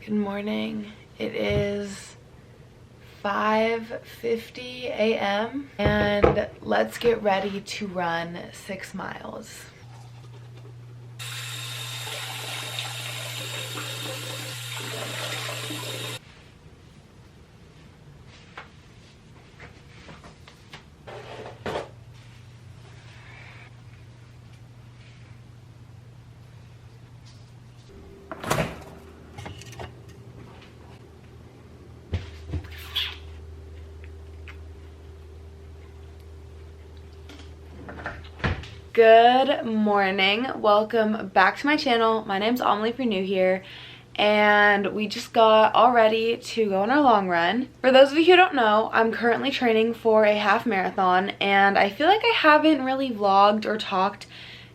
Good morning. It is 5:50 a.m. and let's get ready to run 6 miles. Good morning. Welcome back to my channel. My name's Amelie if you're new here, and we just got all ready to go on our long run. For those of you who don't know, I'm currently training for a half marathon, and I feel like I haven't really vlogged or talked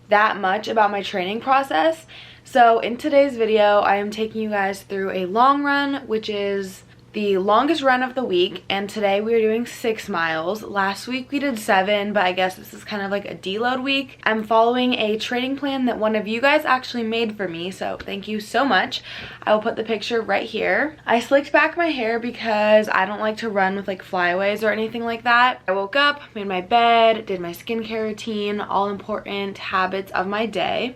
that much about my training process. So in today's video, I am taking you guys through a long run, which is the longest run of the week, and today we are doing 6 miles. Last week we did 7, but I guess this is kind of like a deload week. I'm following a training plan that one of you guys actually made for me, so thank you so much. I will put the picture right here. I slicked back my hair because I don't like to run with like flyaways or anything like that. I woke up, made my bed, did my skincare routine, all important habits of my day.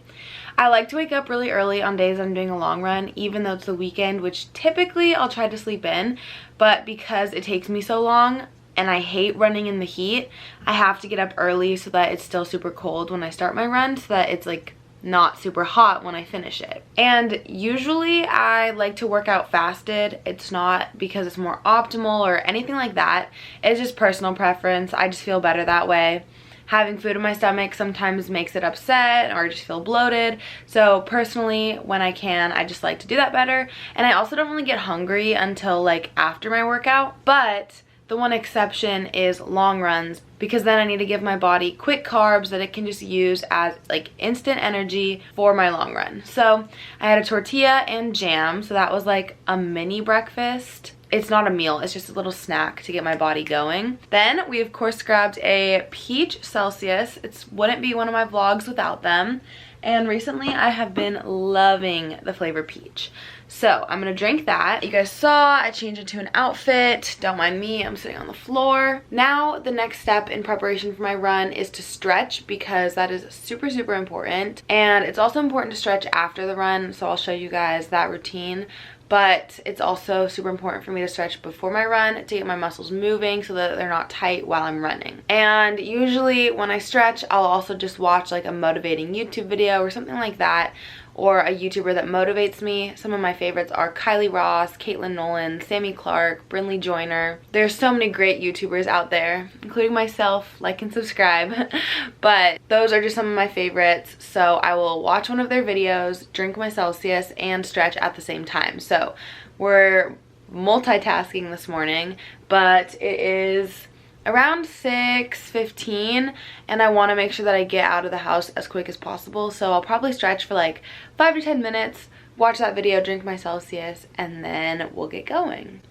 I like to wake up really early on days I'm doing a long run, even though it's the weekend, which typically I'll try to sleep in, but because it takes me so long and I hate running in the heat, I have to get up early so that it's still super cold when I start my run, so that it's like not super hot when I finish it. And usually I like to work out fasted. It's not because it's more optimal or anything like that. It's just personal preference. I just feel better that way. Having food in my stomach sometimes makes it upset or I just feel bloated. So personally, when I can, I just like to do that better. And I also don't really get hungry until like after my workout. But the one exception is long runs, because then I need to give my body quick carbs that it can just use as like instant energy for my long run. So I had a tortilla and jam, so that was like a mini breakfast. It's not a meal, it's just a little snack to get my body going. Then we of course grabbed a peach Celsius. It wouldn't be one of my vlogs without them. And recently I have been loving the flavor peach. So I'm gonna drink that. You guys saw I changed into an outfit. Don't mind me, I'm sitting on the floor. Now the next step in preparation for my run is to stretch, because that is super, super important. And it's also important to stretch after the run, so I'll show you guys that routine. But it's also super important for me to stretch before my run to get my muscles moving so that they're not tight while I'm running. And usually when I stretch, I'll also just watch like a motivating YouTube video or something like that, or a YouTuber that motivates me. Some of my favorites are Kylie Ross, Caitlin Nolan, Sammy Clark, Brinley Joyner. There's so many great YouTubers out there, including myself. Like and subscribe. But those are just some of my favorites. So I will watch one of their videos, drink my Celsius, and stretch at the same time. So we're multitasking this morning, but it is around 6:15 and I want to make sure that I get out of the house as quick as possible. So I'll probably stretch for like 5 to 10 minutes, watch that video, drink my Celsius, and then we'll get going.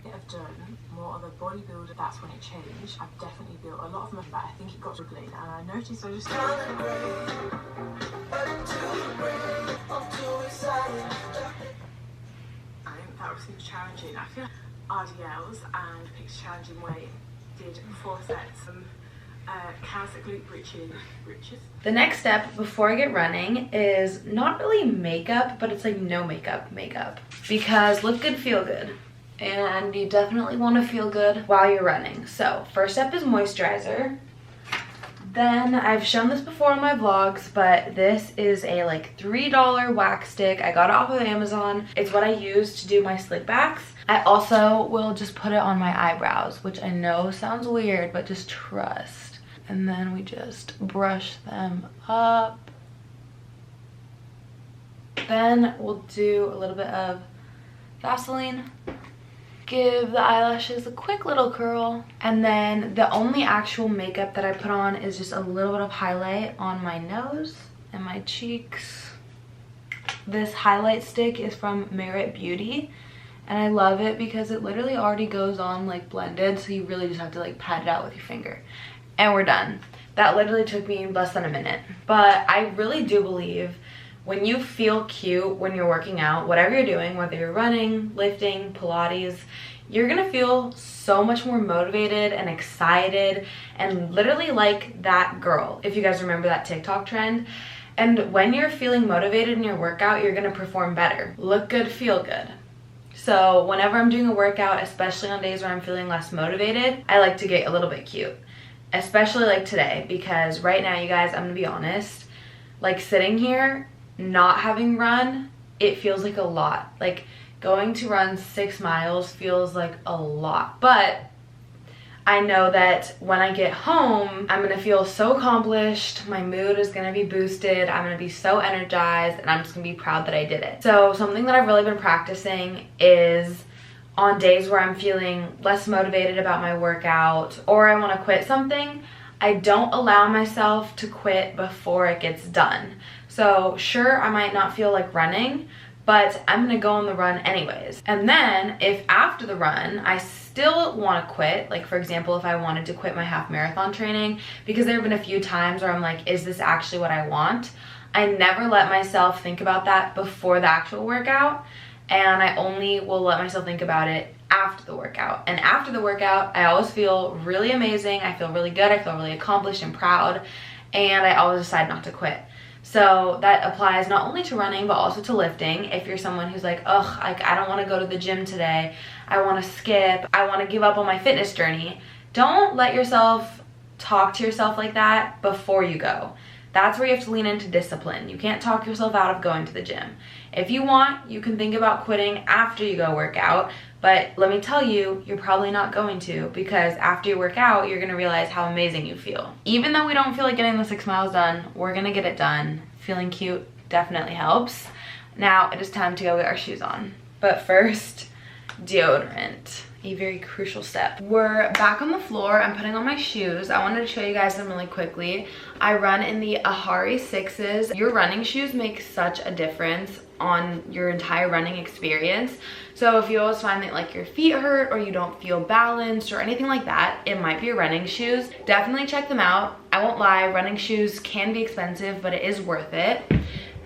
I've done more of a bodybuilder, that's when it changed. I've definitely built a lot of muscle, but I think it got struggling, and I noticed I just I think that was super challenging. I feel RDLs and picked a challenging weight, did 4 sets, counts at glute bridges. The next step before I get running is not really makeup, but it's like no makeup, because look good, feel good. And you definitely want to feel good while you're running. So first step is moisturizer. Then I've shown this before on my vlogs, but this is a like $3 wax stick. I got it off of Amazon. It's what I use to do my slick backs. I also will just put it on my eyebrows, which I know sounds weird, but just trust. And then we just brush them up. Then we'll do a little bit of Vaseline. Give the eyelashes a quick little curl, and then the only actual makeup that I put on is just a little bit of highlight on my nose and my cheeks. This highlight stick is from Merit Beauty, and I love it because it literally already goes on like blended, so you really just have to like pat it out with your finger and we're done. That literally took me less than a minute. But I really do believe when you feel cute when you're working out, whatever you're doing, whether you're running, lifting, Pilates, you're gonna feel so much more motivated and excited and literally like that girl, if you guys remember that TikTok trend. And when you're feeling motivated in your workout, you're gonna perform better. Look good, feel good. So whenever I'm doing a workout, especially on days where I'm feeling less motivated, I like to get a little bit cute. Especially like today, because right now, you guys, I'm gonna be honest, like sitting here, not having run, it feels like a lot. Like going to run 6 miles feels like a lot. But I know that when I get home, I'm gonna feel so accomplished, my mood is gonna be boosted, I'm gonna be so energized, and I'm just gonna be proud that I did it. So something that I've really been practicing is on days where I'm feeling less motivated about my workout or I wanna quit something, I don't allow myself to quit before it gets done. So sure, I might not feel like running, but I'm gonna go on the run anyways. And then if after the run, I still wanna quit, like for example, if I wanted to quit my half marathon training, because there have been a few times where I'm like, is this actually what I want? I never let myself think about that before the actual workout, and I only will let myself think about it after the workout. And after the workout, I always feel really amazing, I feel really good, I feel really accomplished and proud, and I always decide not to quit. So that applies not only to running, but also to lifting. If you're someone who's like, ugh, I don't wanna go to the gym today, I wanna skip, I wanna give up on my fitness journey, don't let yourself talk to yourself like that before you go. That's where you have to lean into discipline. You can't talk yourself out of going to the gym. If you want, you can think about quitting after you go work out, but let me tell you, you're probably not going to, because after you work out, you're gonna realize how amazing you feel. Even though we don't feel like getting the 6 miles done, we're gonna get it done. Feeling cute definitely helps. Now it is time to go get our shoes on. But first, deodorant. A very crucial step. We're back on the floor. I'm putting on my shoes. I wanted to show you guys them really quickly. I run in the Ahari 6s. Your running shoes make such a difference on your entire running experience. So if you always find that like your feet hurt or you don't feel balanced or anything like that, it might be your running shoes. Definitely check them out. I won't lie, running shoes can be expensive, but it is worth it.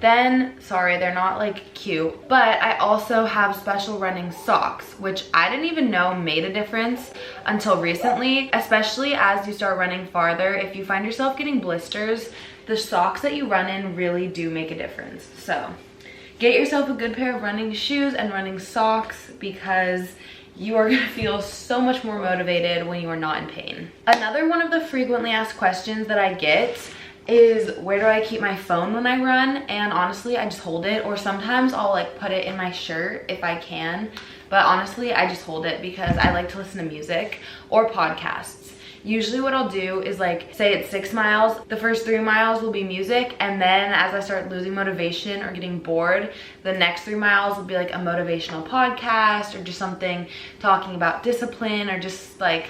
Then, sorry, they're not like cute, but I also have special running socks, which I didn't even know made a difference until recently, especially as you start running farther. If you find yourself getting blisters, the socks that you run in really do make a difference. So get yourself a good pair of running shoes and running socks, because you are gonna feel so much more motivated when you are not in pain. Another one of the frequently asked questions that I get is, where do I keep my phone when I run? And honestly, I just hold it, or sometimes I'll like put it in my shirt if I can, but honestly, I just hold it because I like to listen to music or podcasts. Usually what I'll do is, like, say it's 6 miles, the first 3 miles will be music, and then as I start losing motivation or getting bored, the next 3 miles will be like a motivational podcast or just something talking about discipline, or just like,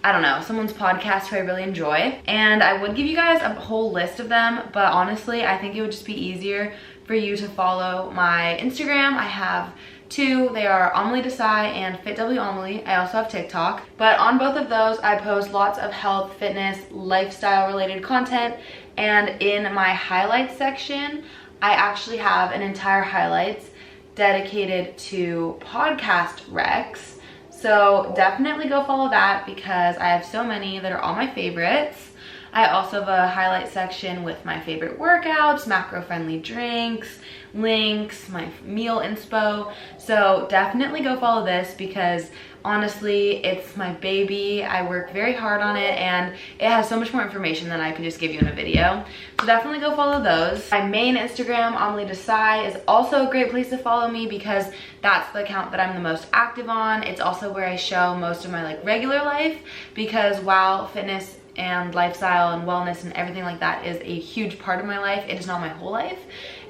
I don't know, someone's podcast who I really enjoy. And I would give you guys a whole list of them, but honestly, I think it would just be easier for you to follow my Instagram. I have 2, they are Amelie Desai and FitW Amelie. I also have TikTok, but on both of those, I post lots of health, fitness, lifestyle related content. And in my highlights section, I actually have an entire highlights dedicated to podcast recs. So definitely go follow that, because I have so many that are all my favorites. I also have a highlight section with my favorite workouts, macro-friendly drinks, links, my meal inspo. So definitely go follow this, because honestly, it's my baby. I work very hard on it, and it has so much more information than I could just give you in a video. So definitely go follow those. My main Instagram, Amelie Desai, is also a great place to follow me, because that's the account that I'm the most active on. It's also where I show most of my like regular life, because while fitness and lifestyle and wellness and everything like that is a huge part of my life, it is not my whole life.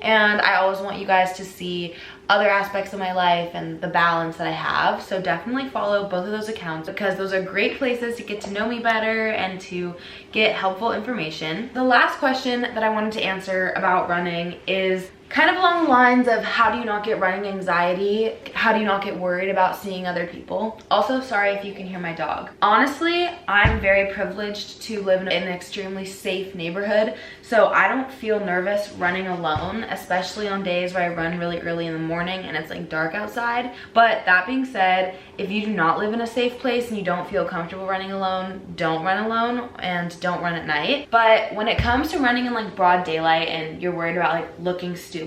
And I always want you guys to see other aspects of my life and the balance that I have. So definitely follow both of those accounts because those are great places to get to know me better and to get helpful information. The last question that I wanted to answer about running is kind of along the lines of how do you not get running anxiety? How do you not get worried about seeing other people? Also, sorry if you can hear my dog. Honestly, I'm very privileged to live in an extremely safe neighborhood, so I don't feel nervous running alone, especially on days where I run really early in the morning and it's like dark outside. But that being said, if you do not live in a safe place and you don't feel comfortable running alone, don't run alone and don't run at night. But when it comes to running in like broad daylight and you're worried about like looking stupid,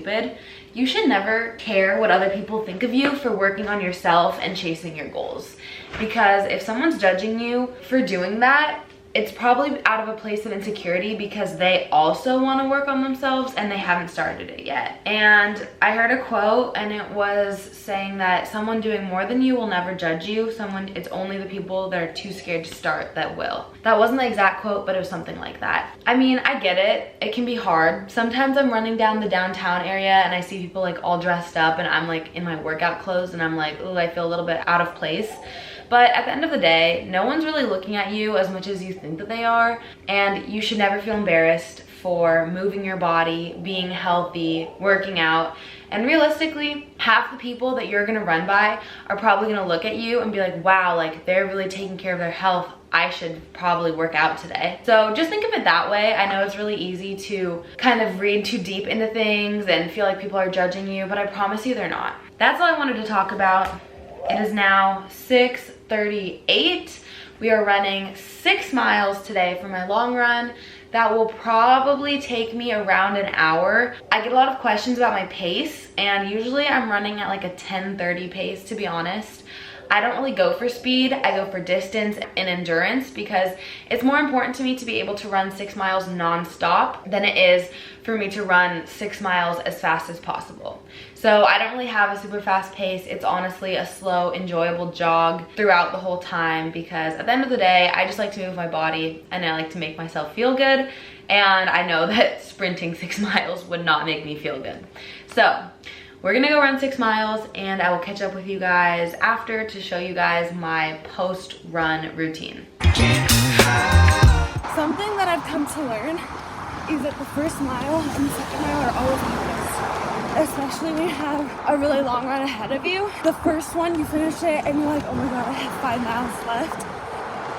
you should never care what other people think of you for working on yourself and chasing your goals. Because if someone's judging you for doing that, it's probably out of a place of insecurity because they also want to work on themselves and they haven't started it yet. And I heard a quote and it was saying that someone doing more than you will never judge you. It's only the people that are too scared to start that will. That wasn't the exact quote, but it was something like that. I mean, I get it. It can be hard. Sometimes I'm running down the downtown area and I see people like all dressed up and I'm like in my workout clothes and I'm like, ooh, I feel a little bit out of place. But at the end of the day, no one's really looking at you as much as you think that they are, and you should never feel embarrassed for moving your body, being healthy, working out. And realistically, half the people that you're gonna run by are probably gonna look at you and be like, wow, like they're really taking care of their health. I should probably work out today. So just think of it that way. I know it's really easy to kind of read too deep into things and feel like people are judging you, but I promise you they're not. That's all I wanted to talk about. It is now 6:38. We are running 6 miles today for my long run. That will probably take me around an hour. I get a lot of questions about my pace, and usually I'm running at like a 10:30 pace, to be honest. I don't really go for speed, I go for distance and endurance because it's more important to me to be able to run 6 miles non-stop than it is for me to run 6 miles as fast as possible. So I don't really have a super fast pace. It's honestly a slow, enjoyable jog throughout the whole time because at the end of the day, I just like to move my body and I like to make myself feel good. And I know that sprinting 6 miles would not make me feel good. So we're gonna go run 6 miles and I will catch up with you guys after to show you guys my post-run routine. Something that I've come to learn is that the first mile and the second mile are always the hardest, especially when you have a really long run ahead of you. The first one, you finish it and you're like, oh my God, I have 5 miles left.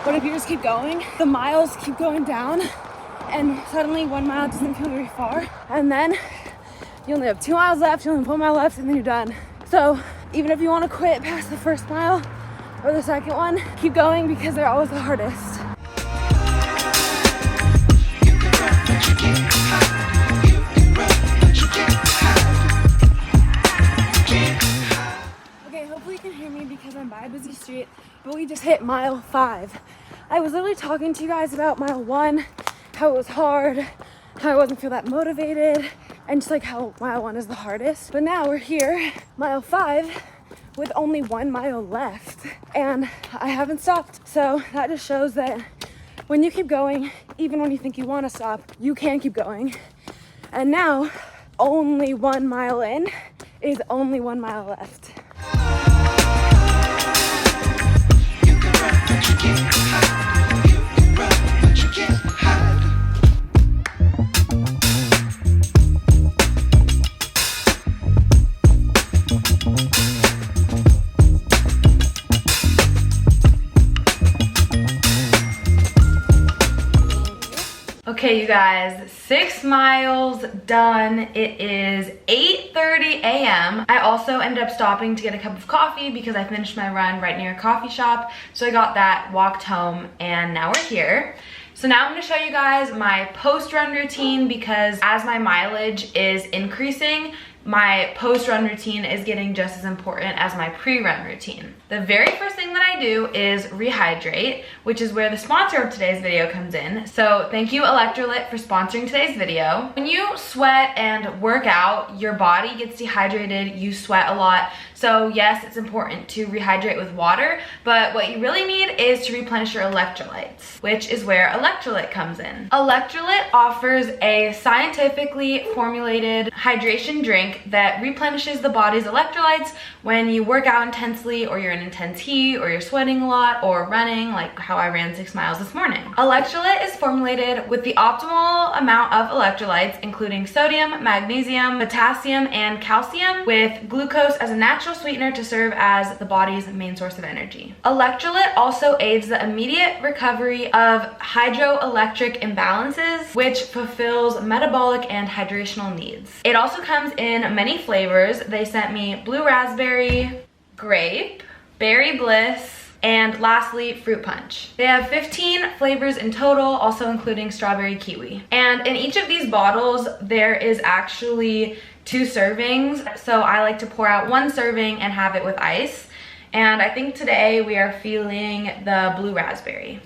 But if you just keep going, the miles keep going down and suddenly 1 mile doesn't feel very far. And then you only have 2 miles left, you only have 1 mile left, and then you're done. So even if you want to quit past the first mile or the second one, keep going because they're always the hardest. Okay, hopefully you can hear me because I'm by a busy street, but we just hit mile 5. I was literally talking to you guys about mile 1, how it was hard, how I wasn't feel that motivated, and just like how mile 1 is the hardest. But now we're here, mile 5, with only 1 mile left, and I haven't stopped. So that just shows that when you keep going, even when you think you want to stop, you can keep going. And now, only 1 mile in is only 1 mile left. Okay, you guys, 6 miles done. It is 8:30 a.m. I also ended up stopping to get a cup of coffee because I finished my run right near a coffee shop. So I got that, walked home, and now we're here. So now I'm gonna show you guys my post-run routine because as my mileage is increasing, my post-run routine is getting just as important as my pre-run routine. The very first thing that I do is rehydrate, which is where the sponsor of today's video comes in. So thank you, Electrolytes, for sponsoring today's video. When you sweat and work out, your body gets dehydrated, you sweat a lot. So yes, it's important to rehydrate with water, but what you really need is to replenish your electrolytes, which is where Electrolyte comes in. Electrolyte offers a scientifically formulated hydration drink that replenishes the body's electrolytes when you work out intensely, or you're in intense heat, or you're sweating a lot, or running, like how I ran 6 miles this morning. Electrolyte is formulated with the optimal amount of electrolytes, including sodium, magnesium, potassium, and calcium, with glucose as a natural sweetener to serve as the body's main source of energy. Electrolyte also aids the immediate recovery of hydroelectric imbalances, which fulfills metabolic and hydrational needs. It also comes in many flavors. They sent me blue raspberry, grape, berry bliss, and lastly, fruit punch. They have 15 flavors in total, also including strawberry kiwi. And in each of these bottles, there is actually 2 servings. So I like to pour out 1 serving and have it with ice. And I think today we are feeling the blue raspberry.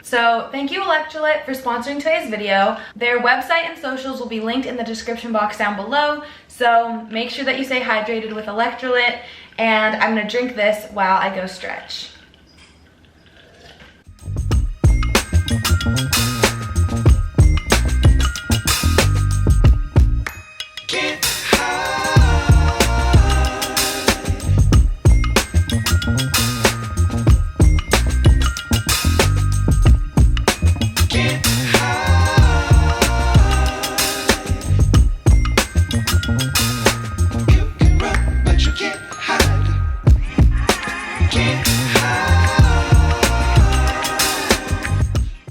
So thank you Electrolyte for sponsoring today's video. Their website and socials will be linked in the description box down below. So make sure that you stay hydrated with Electrolyte, and I'm gonna drink this while I go stretch.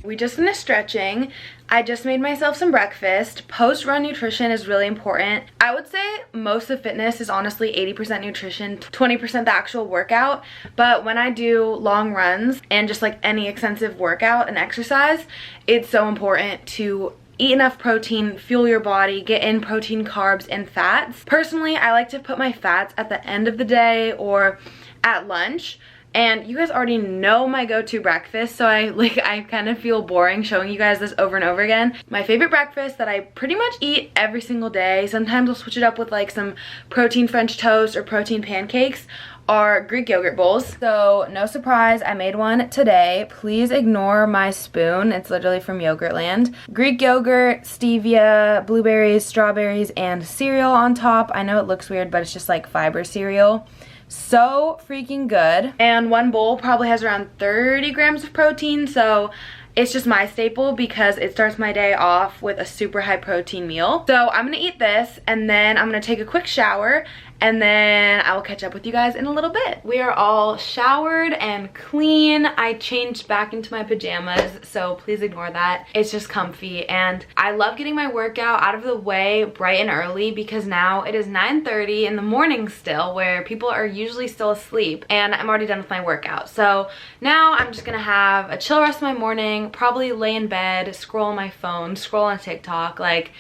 We just finished stretching. I just made myself some breakfast. Post-run nutrition is really important. I would say most of fitness is honestly 80% nutrition, 20% the actual workout. But when I do long runs and just like any extensive workout and exercise, it's so important to eat enough protein, fuel your body, get in protein, carbs, and fats. Personally, I like to put my fats at the end of the day or at lunch. And you guys already know my go-to breakfast, so I kind of feel boring showing you guys this over and over again. My favorite breakfast that I pretty much eat every single day, sometimes I'll switch it up with like some protein French toast or protein pancakes, are Greek yogurt bowls. So no surprise, I made one today. Please ignore my spoon. It's literally from Yogurtland. Greek yogurt, stevia, blueberries, strawberries, and cereal on top. I know it looks weird, but it's just like fiber cereal. So freaking good. And one bowl probably has around 30 grams of protein, so it's just my staple because it starts my day off with a super high protein meal. So I'm gonna eat this and then I'm gonna take a quick shower, and then I will catch up with you guys in a little bit. We are all showered and clean. I changed back into my pajamas, so please ignore that. It's just comfy, and I love getting my workout out of the way bright and early because now it is 9:30 in the morning still, where people are usually still asleep, and I'm already done with my workout. So now I'm just gonna have a chill rest of my morning, probably lay in bed, scroll on my phone, scroll on TikTok. Like,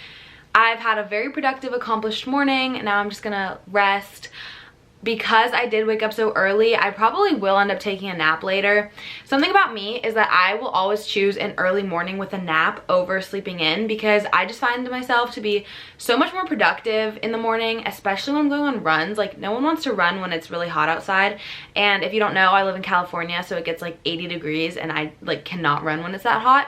I've had a very productive, accomplished morning, and now I'm just gonna rest. Because I did wake up so early, I probably will end up taking a nap later. Something about me is that I will always choose an early morning with a nap over sleeping in, because I just find myself to be so much more productive in the morning, especially when I'm going on runs. Like, no one wants to run when it's really hot outside. And if you don't know, I live in California, so it gets like 80 degrees and I like cannot run when it's that hot.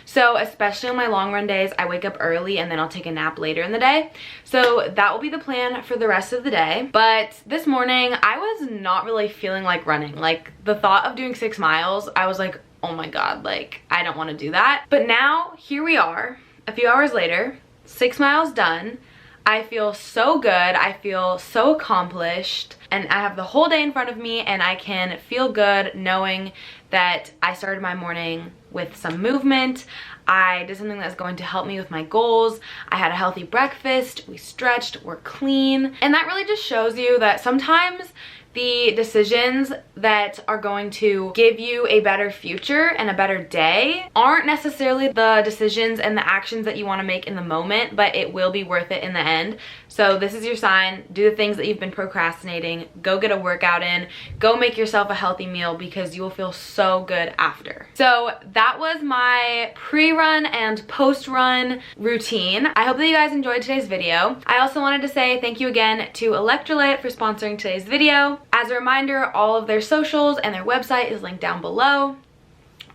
So especially on my long run days, I wake up early and then I'll take a nap later in the day. So that will be the plan for the rest of the day. But this morning, I was not really feeling like running. Like, the thought of doing 6 miles, I was like, oh my god, like, I don't want to do that. But now, here we are, a few hours later, 6 miles done. I feel so good, I feel so accomplished, and I have the whole day in front of me, and I can feel good knowing that I started my morning with some movement. I did something that's going to help me with my goals. I had a healthy breakfast, we stretched, we're clean. And that really just shows you that sometimes the decisions that are going to give you a better future and a better day aren't necessarily the decisions and the actions that you want to make in the moment, but it will be worth it in the end. So this is your sign. Do the things that you've been procrastinating. Go get a workout in. Go make yourself a healthy meal because you will feel so good after. So that was my pre-run and post-run routine. I hope that you guys enjoyed today's video. I also wanted to say thank you again to Electrolyte for sponsoring today's video. As a reminder, all of their socials and their website is linked down below.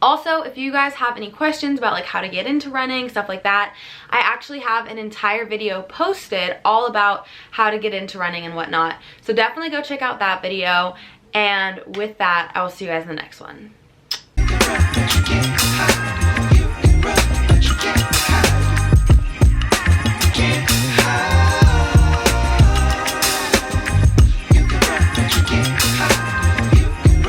Also, if you guys have any questions about like how to get into running, stuff like that, I actually have an entire video posted all about how to get into running and whatnot. So definitely go check out that video. And with that, I will see you guys in the next one.